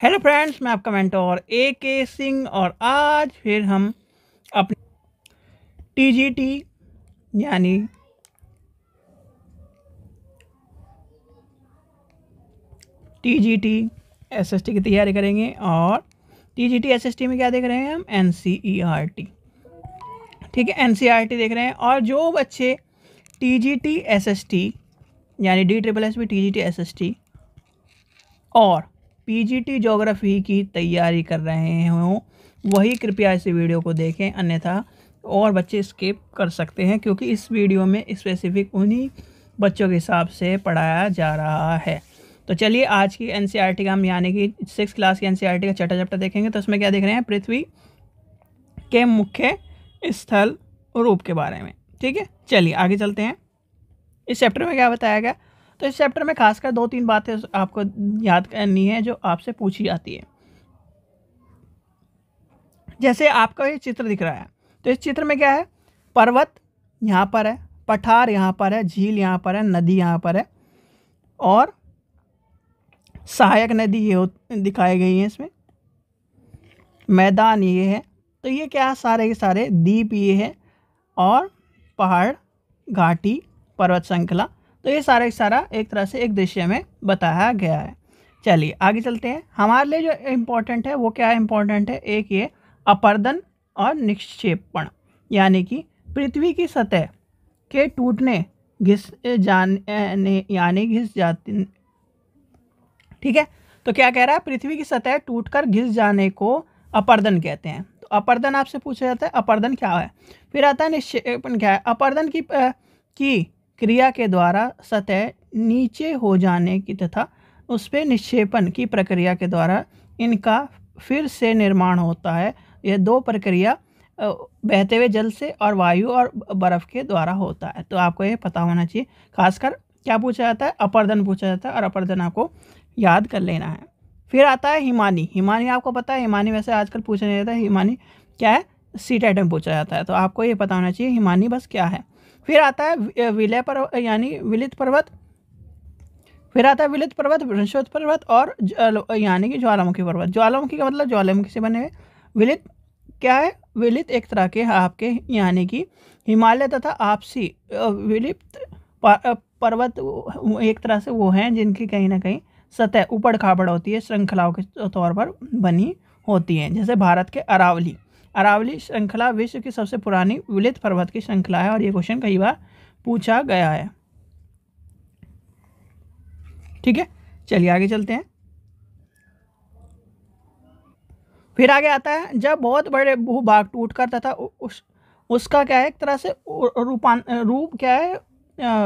Hello friends, मैं आपका mentor AK Singh और आज फिर हम अपनी TGT यानी TGT SST की तैयारी करेंगे। और TGT SST में क्या देख रहे हैं हम? NCERT। ठीक है, NCERT देख रहे हैं। और जो बच्चे TGT SST यानी DSSB TGT SST और PGT ज्योग्राफी की तैयारी कर रहे हों वही कृपया इस वीडियो को देखें, अन्यथा और बच्चे स्किप कर सकते हैं, क्योंकि इस वीडियो में स्पेसिफिक उन्हीं बच्चों के हिसाब से पढ़ाया जा रहा है। तो चलिए आज की NCERT का हम यानी कि 6th क्लास की NCERT का छठा चैप्टर देखेंगे। तो इसमें क्या देख रहे हैं? पृथ्वी के मुख्य स्थल रूप के बारे में। ठीक है, चलिए आगे चलते हैं। इस चैप्टर में क्या बताया गया? तो इस चैप्टर में खासकर 2-3 बातें आपको याद करनी है जो आपसे पूछी जाती है। जैसे आपका ये चित्र दिख रहा है, तो इस चित्र में क्या है? पर्वत यहाँ पर है, पठार यहाँ पर है, झील यहाँ पर है, नदी यहाँ पर है और सहायक नदी ये दिखाई गई है इसमें, मैदान ये है। तो ये क्या, सारे के सारे द्वीप ये है और पहाड़, घाटी, पर्वत श्रृंखला। तो ये सारा सारा एक तरह से एक दृश्य में बताया गया है। चलिए आगे चलते हैं। हमारे लिए जो इम्पोर्टेंट है वो क्या है? इम्पोर्टेंट है एक ये अपर्दन और निक्षेपण, यानी कि पृथ्वी की सतह के टूटने, घिस जाने यानी घिस जाती। ठीक है, तो क्या कह रहा है? पृथ्वी की सतह टूटकर घिस जाने को अपर्दन कहते हैं। तो अपर्दन आपसे पूछा जाता है, अपर्दन क्या है। फिर आता है निक्षेपण क्या है? अपर्दन की क्रिया के द्वारा सतह नीचे हो जाने की तथा उस पर निक्षेपण की प्रक्रिया के द्वारा इनका फिर से निर्माण होता है। यह दो प्रक्रिया बहते हुए जल से और वायु और बर्फ़ के द्वारा होता है। तो आपको ये पता होना चाहिए। खासकर क्या पूछा जाता है? अपर्दन पूछा जाता है और अपर्दन आपको याद कर लेना है। फिर आता है हिमानी। हिमानी आपको पता है, हिमानी वैसे आजकल पूछा नहीं जाता है। हिमानी क्या है? CTET में पूछा जाता है, तो आपको ये पता होना चाहिए हिमानी बस क्या है। फिर आता है विलय पर्वत यानी विलित पर्वत। फिर आता है विलित पर्वत, बृहस्पति पर्वत और यानी कि ज्वालामुखी पर्वत। ज्वालामुखी का मतलब ज्वालामुखी से बने हुए। विलित क्या है? विलित एक तरह के आपके यानी कि हिमालय तथा आपसी विलिप्त पर्वत एक तरह से वो हैं जिनकी कहीं ना कहीं सतह ऊबड़ खाबड़ होती है, श्रृंखलाओं के तौर पर बनी होती हैं। जैसे भारत के अरावली श्रृंखला विश्व की सबसे पुरानी विलित पर्वत की श्रृंखला है और ये क्वेश्चन कई बार पूछा गया है। ठीक है, चलिए आगे चलते हैं। फिर आगे आता है जब बहुत बड़े भूभाग टूटकर तथा उसका क्या है? एक तरह से रूप क्या है?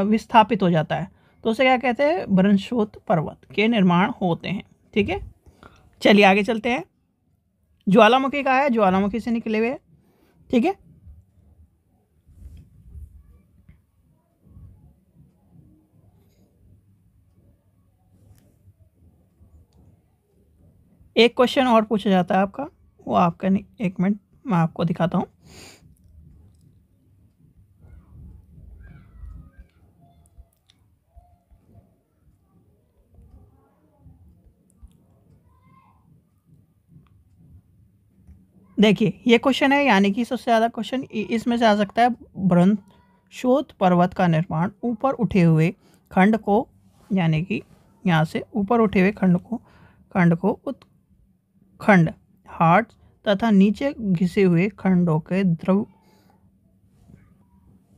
विस्थापित हो जाता है, तो उसे क्या कहते हैं? बृहस्पति पर्वत के निर्माण होते हैं। ठीक है, चलिए आगे चलते हैं। ज्वालामुखी का है, ज्वालामुखी से निकले हुए। ठीक है, एक क्वेश्चन और पूछा जाता है आपका, वो आपका नहीं, एक मिनट मैं आपको दिखाता हूँ। देखिए ये क्वेश्चन है, यानी कि सबसे ज़्यादा क्वेश्चन इसमें से आ सकता है। बृहस्पति पर्वत का निर्माण ऊपर उठे हुए खंड को, यानी कि यहाँ से ऊपर उठे हुए खंड को उत्खंड हार्ट तथा नीचे घिसे हुए खंडों के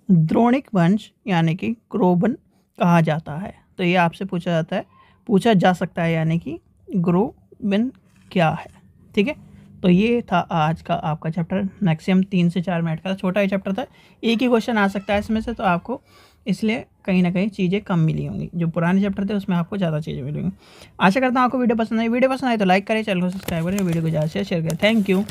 द्रोणिक वंश यानी कि ग्रोबन कहा जाता है। तो ये आपसे पूछा जा सकता है, यानी कि ग्रोबन क्या है। ठीक है, तो ये था आज का आपका चैप्टर। मैक्सिमम 3 से 4 मिनट का था, छोटा ही चैप्टर था। एक ही क्वेश्चन आ सकता है इसमें से, तो आपको इसलिए कहीं ना कहीं चीज़ें कम मिली होंगी। जो पुराने चैप्टर थे उसमें आपको ज़्यादा चीज़ें मिलेंगी। आशा करता हूँ आपको वीडियो पसंद आई। वीडियो पसंद आई तो लाइक करें, चैनल को सब्सक्राइब करें, वीडियो को ज़्यादा से शेयर करें। Thank you.